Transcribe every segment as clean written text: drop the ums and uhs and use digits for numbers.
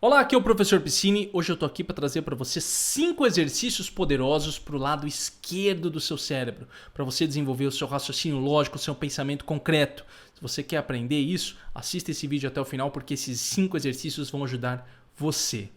Olá, aqui é o Professor Piscine. Hoje eu tô aqui para trazer para você 5 exercícios poderosos para o lado esquerdo do seu cérebro, para você desenvolver o seu raciocínio lógico, o seu pensamento concreto. Se você quer aprender isso, assista esse vídeo até o final porque esses 5 exercícios vão ajudar você.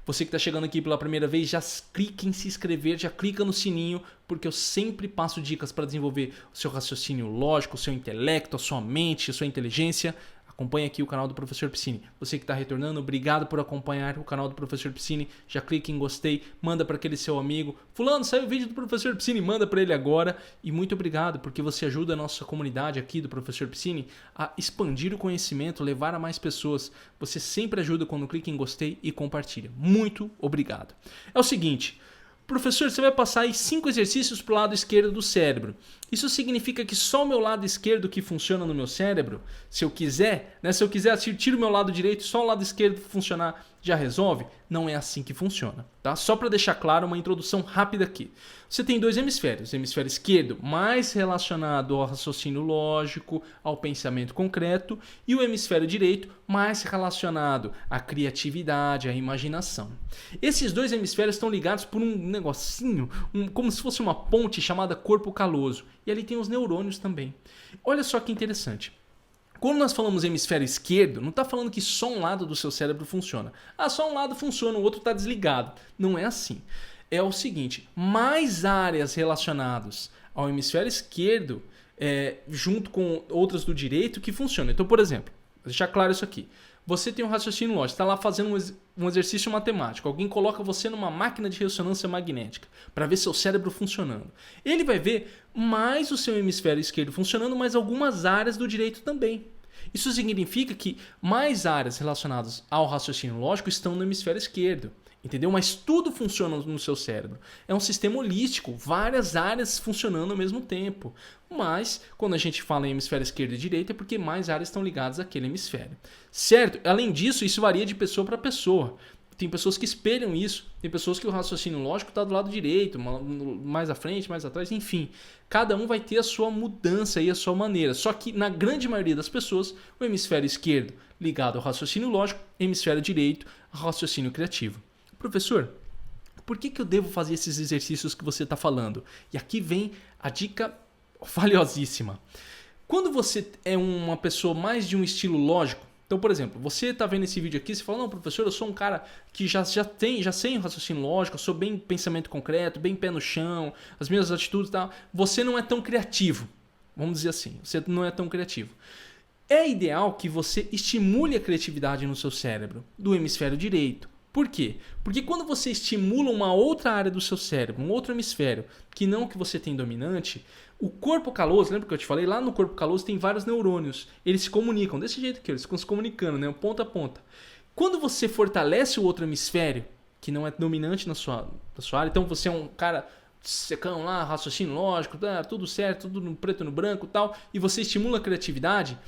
Você que está chegando aqui pela primeira vez, já clica em se inscrever, já clica no sininho, porque eu sempre passo dicas para desenvolver o seu raciocínio lógico, o seu intelecto, a sua mente, a sua inteligência. Acompanhe aqui o canal do Professor Piscine. Você que está retornando, obrigado por acompanhar o canal do Professor Piscine. Já clique em gostei, manda para aquele seu amigo. Fulano, saiu o vídeo do Professor Piscine, manda para ele agora. E muito obrigado, porque você ajuda a nossa comunidade aqui do Professor Piscine a expandir o conhecimento, levar a mais pessoas. Você sempre ajuda quando clica em gostei e compartilha. Muito obrigado. É o seguinte... Professor, você vai passar aí 5 exercícios para o lado esquerdo do cérebro. Isso significa que só o meu lado esquerdo que funciona no meu cérebro, se eu quiser, se eu quiser tiro o meu lado direito, só o lado esquerdo funcionar já resolve? Não é assim que funciona, tá? Só para deixar claro uma introdução rápida aqui. Você tem 2 hemisférios, o hemisfério esquerdo mais relacionado ao raciocínio lógico, ao pensamento concreto, e o hemisfério direito mais relacionado à criatividade, à imaginação. Esses 2 hemisférios estão ligados por um negocinho, como se fosse uma ponte chamada corpo caloso. E ali tem os neurônios também. Olha só que interessante. Quando nós falamos hemisfério esquerdo, não está falando que só um lado do seu cérebro funciona. Ah, só um lado funciona, o outro está desligado. Não é assim. É o seguinte, mais áreas relacionadas ao hemisfério esquerdo, junto com outras do direito, que funcionam. Então, por exemplo, vou deixar claro isso aqui. Você tem um raciocínio lógico, está lá fazendo um exercício matemático. Alguém coloca você numa máquina de ressonância magnética para ver seu cérebro funcionando. Ele vai ver mais o seu hemisfério esquerdo funcionando, mas algumas áreas do direito também. Isso significa que mais áreas relacionadas ao raciocínio lógico estão no hemisfério esquerdo. Entendeu? Mas tudo funciona no seu cérebro. É um sistema holístico, várias áreas funcionando ao mesmo tempo. Mas, quando a gente fala em hemisfério esquerdo e direito, é porque mais áreas estão ligadas àquele hemisfério. Certo? Além disso, isso varia de pessoa para pessoa. Tem pessoas que espelham isso. Tem pessoas que o raciocínio lógico está do lado direito, mais à frente, mais atrás, enfim. Cada um vai ter a sua mudança e a sua maneira. Só que, na grande maioria das pessoas, o hemisfério esquerdo ligado ao raciocínio lógico, hemisfério direito ao raciocínio criativo. Professor, por que eu devo fazer esses exercícios que você está falando? E aqui vem a dica valiosíssima. Quando você é uma pessoa mais de um estilo lógico, então, por exemplo, você está vendo esse vídeo aqui, você fala, não, professor, eu sou um cara que já sei um raciocínio lógico, eu sou bem pensamento concreto, bem pé no chão, as minhas atitudes e tal. Você não é tão criativo, vamos dizer assim, você não é tão criativo. É ideal que você estimule a criatividade no seu cérebro, do hemisfério direito. Por quê? Porque quando você estimula uma outra área do seu cérebro, um outro hemisfério, que não o que você tem dominante, o corpo caloso, lembra que eu te falei? Lá no corpo caloso tem vários neurônios. Eles se comunicam desse jeito aqui, eles ficam se comunicando, né? Ponta a ponta. Quando você fortalece o outro hemisfério, que não é dominante na sua área, então você é um cara secão lá, raciocínio lógico, tá, tudo certo, tudo no preto e no branco e tal, e você estimula a criatividade,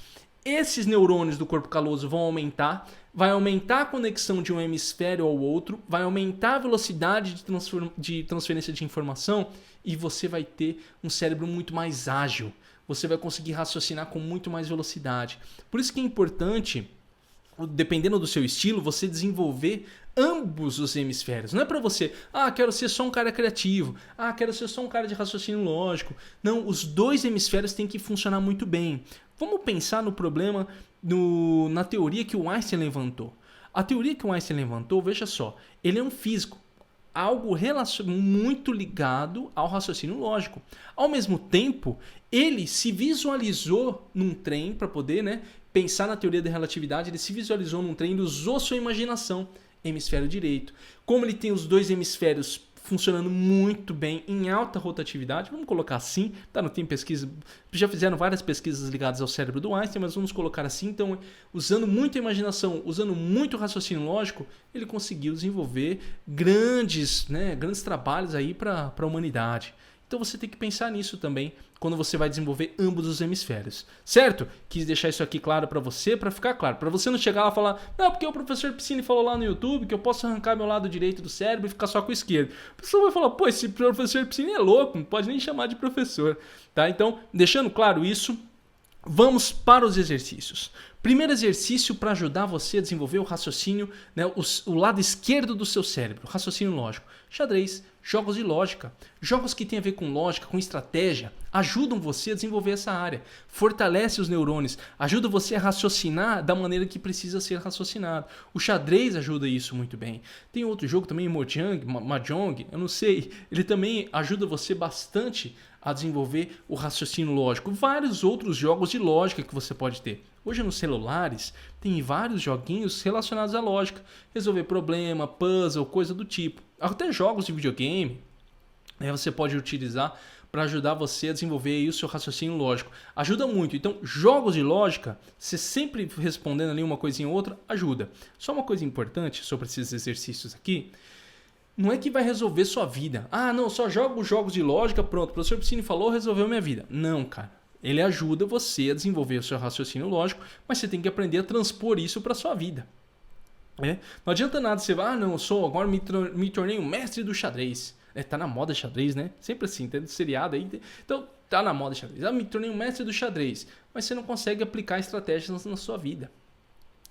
esses neurônios do corpo caloso vão aumentar, vai aumentar a conexão de um hemisfério ao outro, vai aumentar a velocidade de transferência de informação e você vai ter um cérebro muito mais ágil. Você vai conseguir raciocinar com muito mais velocidade. Por isso que é importante, dependendo do seu estilo, você desenvolver ambos os hemisférios. Não é para você, quero ser só um cara criativo, quero ser só um cara de raciocínio lógico. Não, os 2 hemisférios têm que funcionar muito bem. Vamos pensar no problema na teoria que o Einstein levantou. A teoria que o Einstein levantou, veja só, ele é um físico, algo muito ligado ao raciocínio lógico. Ao mesmo tempo, ele se visualizou num trem para poder, pensar na teoria da relatividade, ele se visualizou num trem, ele usou sua imaginação, hemisfério direito. Como ele tem os 2 hemisférios funcionando muito bem em alta rotatividade, vamos colocar assim, tá? Não tem pesquisa, já fizeram várias pesquisas ligadas ao cérebro do Einstein, mas vamos colocar assim, então, usando muita imaginação, usando muito raciocínio lógico, ele conseguiu desenvolver grandes trabalhos aí para a humanidade. Então você tem que pensar nisso também quando você vai desenvolver ambos os hemisférios, certo? Quis deixar isso aqui claro para você, para ficar claro, para você não chegar lá e falar, não, porque o professor Piscine falou lá no YouTube que eu posso arrancar meu lado direito do cérebro e ficar só com o esquerdo. A pessoa vai falar, pô, esse professor Piscine é louco, não pode nem chamar de professor, tá? Então, deixando claro isso, vamos para os exercícios. Primeiro exercício para ajudar você a desenvolver o raciocínio, né, o lado esquerdo do seu cérebro, o raciocínio lógico. Xadrez, jogos de lógica. Jogos que têm a ver com lógica, com estratégia, ajudam você a desenvolver essa área. Fortalece os neurônios, ajuda você a raciocinar da maneira que precisa ser raciocinado. O xadrez ajuda isso muito bem. Tem outro jogo também, Mahjong, eu não sei. Ele também ajuda você bastante a desenvolver o raciocínio lógico. Vários outros jogos de lógica que você pode ter. Hoje nos celulares tem vários joguinhos relacionados à lógica. Resolver problema, puzzle, coisa do tipo. Até jogos de videogame, né, você pode utilizar para ajudar você a desenvolver aí o seu raciocínio lógico. Ajuda muito. Então, jogos de lógica, você sempre respondendo ali uma coisinha ou outra, ajuda. Só uma coisa importante sobre esses exercícios aqui, não é que vai resolver sua vida. Ah, não, só jogo jogos de lógica, pronto, o professor Piscine falou, resolveu minha vida. Não, cara. Ele ajuda você a desenvolver o seu raciocínio lógico, mas você tem que aprender a transpor isso para sua vida. Não adianta nada você falar, não, agora me tornei um mestre do xadrez. Tá na moda xadrez, né? Sempre assim, tem seriado aí. Então, tá na moda xadrez. Me tornei um mestre do xadrez. Mas você não consegue aplicar estratégias na sua vida.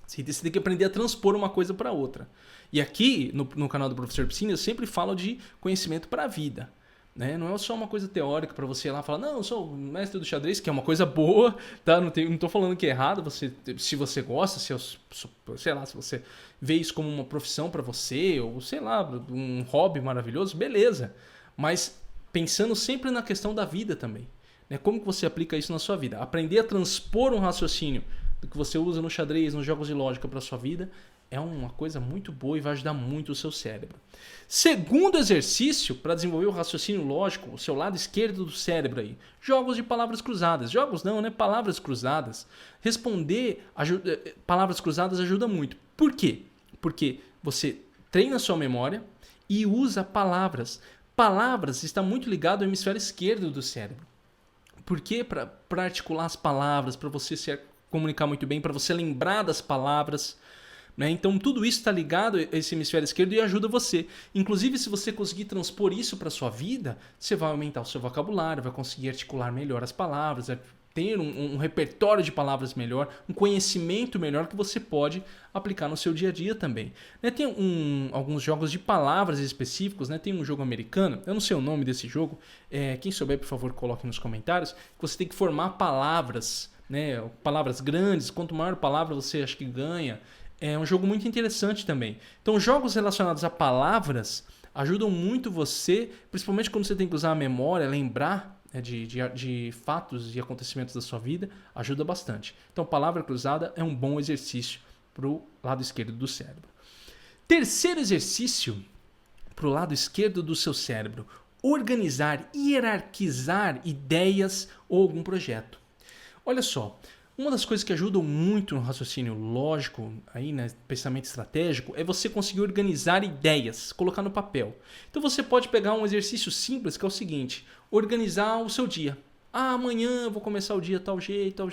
Você tem que aprender a transpor uma coisa para outra. E aqui, no canal do Professor Piscine, eu sempre falo de conhecimento para a vida. Né? Não é só uma coisa teórica para você ir lá falar, não, eu sou mestre do xadrez, que é uma coisa boa, tá? Não tô falando que é errado, se você gosta, sei lá, se você vê isso como uma profissão para você, ou sei lá, um hobby maravilhoso, beleza. Mas pensando sempre na questão da vida também. Né? Como que você aplica isso na sua vida? Aprender a transpor um raciocínio do que você usa no xadrez, nos jogos de lógica para sua vida, é uma coisa muito boa e vai ajudar muito o seu cérebro. Segundo exercício para desenvolver o raciocínio lógico, o seu lado esquerdo do cérebro aí. Jogos de palavras cruzadas. Jogos não, né? Palavras cruzadas. Responder palavras cruzadas ajuda muito. Por quê? Porque você treina a sua memória e usa palavras. Palavras está muito ligado ao hemisfério esquerdo do cérebro. Por quê? Para articular as palavras, para você se comunicar muito bem, para você lembrar das palavras. Né? Então tudo isso está ligado a esse hemisfério esquerdo e ajuda você. Inclusive, se você conseguir transpor isso para a sua vida, você vai aumentar o seu vocabulário, vai conseguir articular melhor as palavras, vai ter um repertório de palavras melhor, um conhecimento melhor que você pode aplicar no seu dia a dia também. Né? Tem alguns jogos de palavras específicos, né? Tem um jogo americano, eu não sei o nome desse jogo, quem souber, por favor, coloque nos comentários, que você tem que formar palavras, né? Palavras grandes, quanto maior a palavra você acha que ganha. É um jogo muito interessante também. Então, jogos relacionados a palavras ajudam muito você, principalmente quando você tem que usar a memória, lembrar de fatos e acontecimentos da sua vida, ajuda bastante. Então, palavra cruzada é um bom exercício para o lado esquerdo do cérebro. Terceiro exercício para o lado esquerdo do seu cérebro: organizar, hierarquizar ideias ou algum projeto. Olha só. Uma das coisas que ajudam muito no raciocínio lógico, aí, né, pensamento estratégico, é você conseguir organizar ideias, colocar no papel. Então você pode pegar um exercício simples que é o seguinte: organizar o seu dia. Amanhã eu vou começar o dia tal jeito,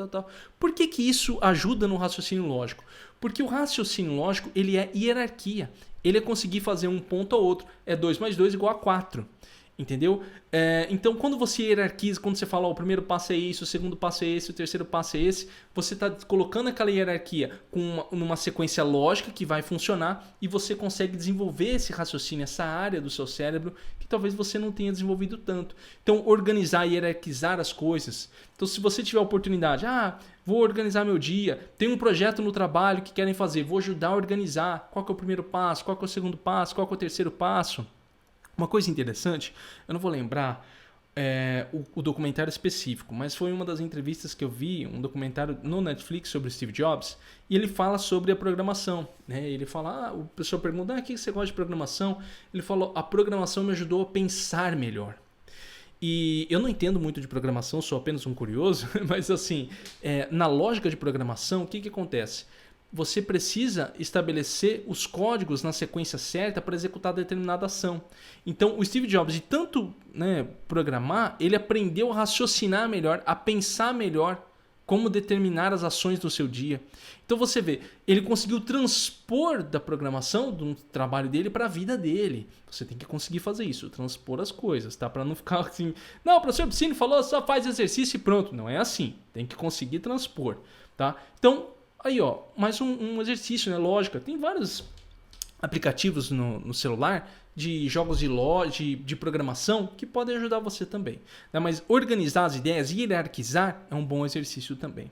tal. Por que isso ajuda no raciocínio lógico? Porque o raciocínio lógico, ele é hierarquia. Ele é conseguir fazer um ponto ao outro. 2 mais 2 igual a 4. Entendeu? Então, quando você hierarquiza, quando você fala, o primeiro passo é isso, o segundo passo é esse, o terceiro passo é esse, você está colocando aquela hierarquia numa sequência lógica que vai funcionar e você consegue desenvolver esse raciocínio, essa área do seu cérebro que talvez você não tenha desenvolvido tanto. Então, organizar e hierarquizar as coisas. Então, se você tiver a oportunidade, vou organizar meu dia, tem um projeto no trabalho que querem fazer, vou ajudar a organizar. Qual que é o primeiro passo? Qual que é o segundo passo? Qual que é o terceiro passo? Uma coisa interessante, eu não vou lembrar o documentário específico, mas foi uma das entrevistas que eu vi, um documentário no Netflix sobre Steve Jobs, e ele fala sobre a programação. Né? Ele fala, o pessoal pergunta, o que você gosta de programação? Ele falou, a programação me ajudou a pensar melhor. E eu não entendo muito de programação, sou apenas um curioso, mas assim, na lógica de programação, o que acontece? Você precisa estabelecer os códigos na sequência certa para executar determinada ação. Então, o Steve Jobs, de tanto programar, ele aprendeu a raciocinar melhor, a pensar melhor como determinar as ações do seu dia. Então, você vê, ele conseguiu transpor da programação do trabalho dele para a vida dele. Você tem que conseguir fazer isso, transpor as coisas, tá? Para não ficar assim, não, o professor Piscine falou, só faz exercício e pronto. Não é assim, tem que conseguir transpor. tá? Então, aí ó, mais um exercício, né? Lógica. Tem vários aplicativos no celular de jogos de programação que podem ajudar você também, né? Mas organizar as ideias e hierarquizar é um bom exercício também.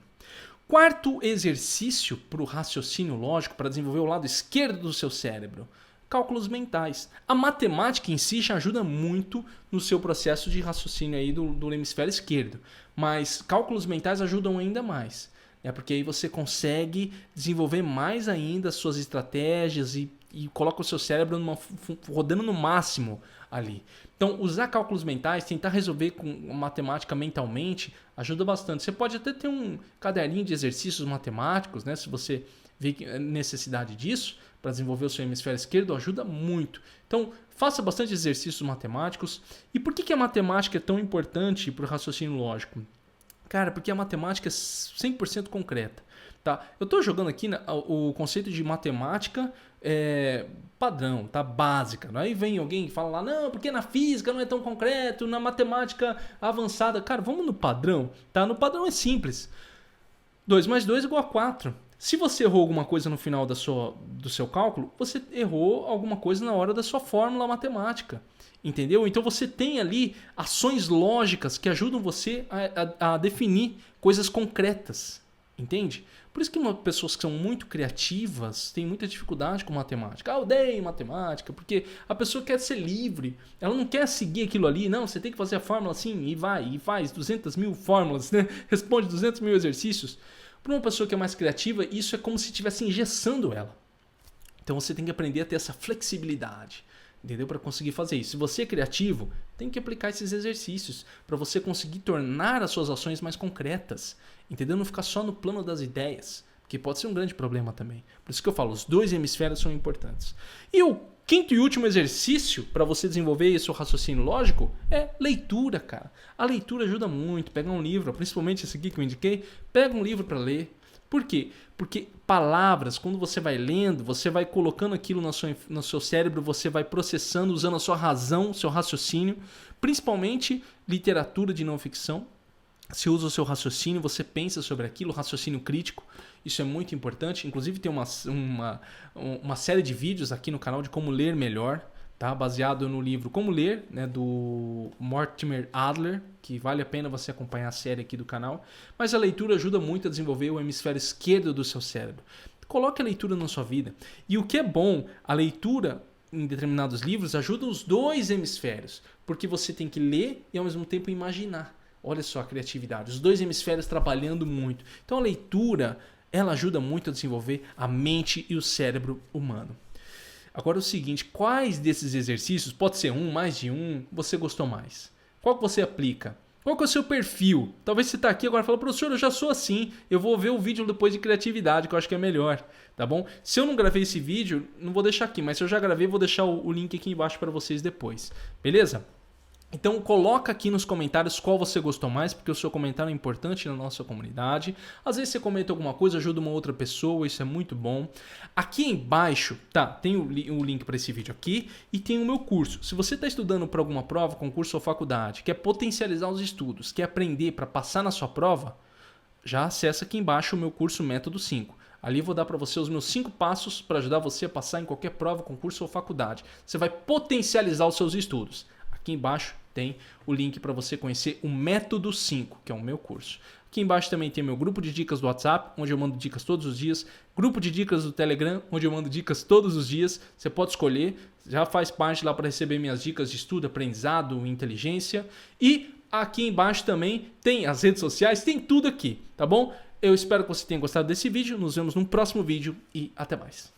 Quarto exercício para o raciocínio lógico, para desenvolver o lado esquerdo do seu cérebro: cálculos mentais. A matemática em si já ajuda muito no seu processo de raciocínio aí do hemisfério esquerdo, mas cálculos mentais ajudam ainda mais, né? Porque aí você consegue desenvolver mais ainda as suas estratégias e coloca o seu cérebro rodando no máximo ali. Então, usar cálculos mentais, tentar resolver com matemática mentalmente, ajuda bastante. Você pode até ter um caderninho de exercícios matemáticos, né? Se você vê necessidade disso, para desenvolver o seu hemisfério esquerdo, ajuda muito. Então, faça bastante exercícios matemáticos. E por que a matemática é tão importante para o raciocínio lógico? Cara, porque a matemática é 100% concreta. Tá? Eu estou jogando aqui o conceito de matemática padrão, tá? Básica. Aí vem alguém e fala lá, não, porque na física não é tão concreto, na matemática avançada. Cara, vamos no padrão. Tá? No padrão é simples. 2 mais 2 é igual a 4. Se você errou alguma coisa no final do seu cálculo, você errou alguma coisa na hora da sua fórmula matemática. Entendeu? Então você tem ali ações lógicas que ajudam você a definir coisas concretas. Entende? Por isso que pessoas que são muito criativas têm muita dificuldade com matemática. Eu odeio matemática, porque a pessoa quer ser livre. Ela não quer seguir aquilo ali. Não, você tem que fazer a fórmula assim e faz 200 mil fórmulas, né? Responde 200 mil exercícios. Para uma pessoa que é mais criativa, isso é como se estivesse engessando ela. Então você tem que aprender a ter essa flexibilidade, entendeu? Para conseguir fazer isso. Se você é criativo, tem que aplicar esses exercícios para você conseguir tornar as suas ações mais concretas, entendeu? Não ficar só no plano das ideias, que pode ser um grande problema também. Por isso que eu falo, os 2 hemisférios são importantes. E o quinto e último exercício para você desenvolver esse seu raciocínio lógico é leitura, cara. A leitura ajuda muito. Pega um livro, principalmente esse aqui que eu indiquei, pega um livro para ler. Por quê? Porque palavras, quando você vai lendo, você vai colocando aquilo no seu cérebro, você vai processando, usando a sua razão, seu raciocínio, principalmente literatura de não ficção. Você usa o seu raciocínio, você pensa sobre aquilo, raciocínio crítico. Isso é muito importante. Inclusive tem uma série de vídeos aqui no canal de como ler melhor, tá? Baseado no livro Como Ler, né, do Mortimer Adler, que vale a pena você acompanhar a série aqui do canal. Mas a leitura ajuda muito a desenvolver o hemisfério esquerdo do seu cérebro. Coloque a leitura na sua vida. E o que é bom, a leitura em determinados livros ajuda os 2 hemisférios, porque você tem que ler e ao mesmo tempo imaginar. Olha só a criatividade, os 2 hemisférios trabalhando muito. Então a leitura, ela ajuda muito a desenvolver a mente e o cérebro humano. Agora é o seguinte, quais desses exercícios, pode ser mais de um, você gostou mais? Qual que você aplica? Qual que é o seu perfil? Talvez você está aqui agora e fala, professor, eu já sou assim, eu vou ver o vídeo depois de criatividade, que eu acho que é melhor, tá bom? Se eu não gravei esse vídeo, não vou deixar aqui, mas se eu já gravei, vou deixar o link aqui embaixo para vocês depois, beleza? Então coloca aqui nos comentários qual você gostou mais, porque o seu comentário é importante na nossa comunidade. Às vezes você comenta alguma coisa, ajuda uma outra pessoa, isso é muito bom. Aqui embaixo tem o link para esse vídeo aqui e tem o meu curso. Se você está estudando para alguma prova, concurso ou faculdade, quer potencializar os estudos, quer aprender para passar na sua prova, já acessa aqui embaixo o meu curso Método 5. Ali eu vou dar para você os meus 5 passos para ajudar você a passar em qualquer prova, concurso ou faculdade. Você vai potencializar os seus estudos. Aqui embaixo tem o link para você conhecer o Método 5, que é o meu curso. Aqui embaixo também tem meu grupo de dicas do WhatsApp, onde eu mando dicas todos os dias. Grupo de dicas do Telegram, onde eu mando dicas todos os dias. Você pode escolher, já faz parte lá para receber minhas dicas de estudo, aprendizado, inteligência. E aqui embaixo também tem as redes sociais, tem tudo aqui, tá bom? Eu espero que você tenha gostado desse vídeo. Nos vemos no próximo vídeo e até mais.